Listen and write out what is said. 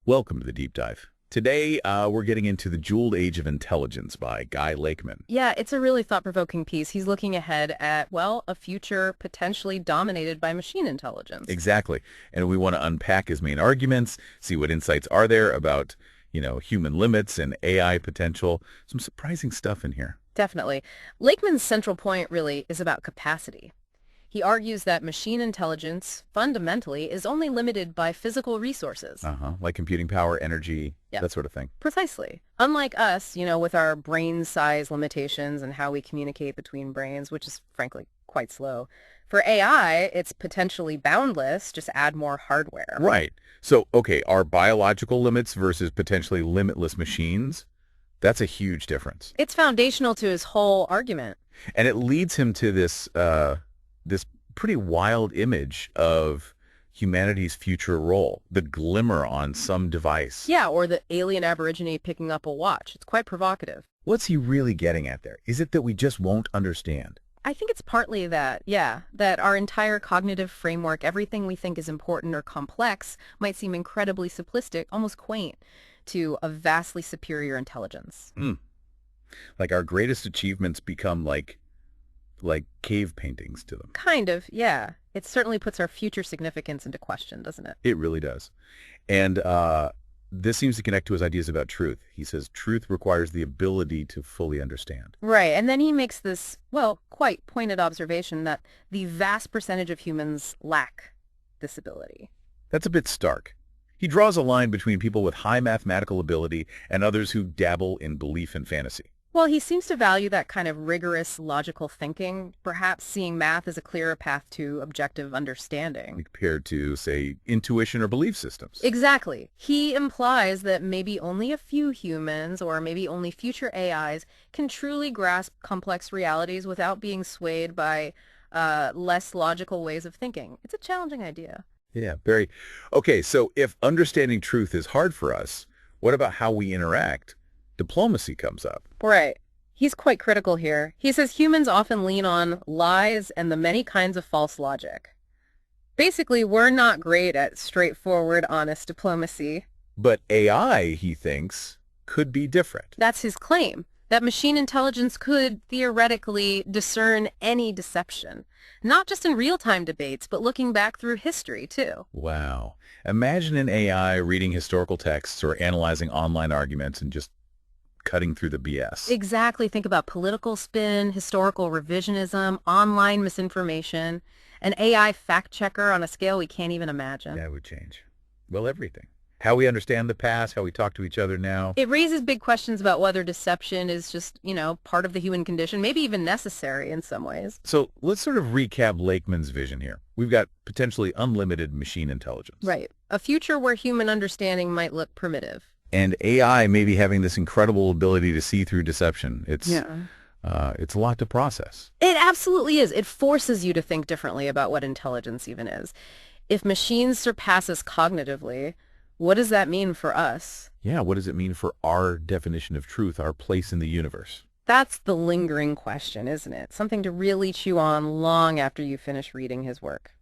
Welcome to the Deep Dive. Today, we're getting into The Jeweled Age of Intelligence by Guy Lakeman. Yeah, it's a really thought-provoking piece. He's looking ahead at, well, a future potentially dominated by machine intelligence. Exactly. And we want to unpack his main arguments, see what insights are there about, human limits and AI potential. Some surprising stuff in here. Definitely. Lakeman's central point really is about capacity. He argues that machine intelligence, fundamentally, is only limited by physical resources. Like computing power, energy, Yep. that sort of thing. Precisely. Unlike us, with our brain size limitations and how we communicate between brains, which is frankly quite slow. For AI, it's potentially boundless, just add more hardware. Right. So, okay, our biological limits versus potentially limitless machines, that's a huge difference. It's foundational to his whole argument. And it leads him to this pretty wild image of humanity's future role, the glimmer on some device. Yeah, or the alien aborigine picking up a watch. It's quite provocative. What's he really getting at there? Is it that we just won't understand? I think it's partly that, that our entire cognitive framework, everything we think is important or complex, might seem incredibly simplistic, almost quaint, to a vastly superior intelligence. Like our greatest achievements become like cave paintings to them. Kind of, yeah. It certainly puts our future significance into question, doesn't it? It really does. And this seems to connect to his ideas about truth. He says truth requires the ability to fully understand. Right, and then he makes this, well, quite pointed observation that the vast percentage of humans lack this ability. That's a bit stark. He draws a line between people with high mathematical ability and others who dabble in belief and fantasy. Well, he seems to value that kind of rigorous, logical thinking, perhaps seeing math as a clearer path to objective understanding. Compared to, say, intuition or belief systems. Exactly. He implies that maybe only a few humans, or maybe only future AIs, can truly grasp complex realities without being swayed by less logical ways of thinking. It's a challenging idea. Yeah, very. Okay, so if understanding truth is hard for us, what about how we interact? Diplomacy comes up. Right. He's quite critical here. He says humans often lean on lies and the many kinds of false logic. Basically, we're not great at straightforward, honest diplomacy. But AI, he thinks, could be different. That's his claim, that machine intelligence could theoretically discern any deception, not just in real-time debates, but looking back through history, too. Wow. Imagine an AI reading historical texts or analyzing online arguments and just cutting through the BS. Exactly. Think about political spin, historical revisionism, online misinformation, an AI fact-checker on a scale we can't even imagine. That would change. Well, everything. How we understand the past, how we talk to each other now. It raises big questions about whether deception is just, part of the human condition, maybe even necessary in some ways. So let's sort of recap Lakeman's vision here. We've got potentially unlimited machine intelligence. Right. A future where human understanding might look primitive. And AI maybe having this incredible ability to see through deception. It's a lot to process. It absolutely is. It forces you to think differently about what intelligence even is. If machines surpass us cognitively, what does that mean for us? Yeah, what does it mean for our definition of truth, our place in the universe? That's the lingering question, isn't it? Something to really chew on long after you finish reading his work.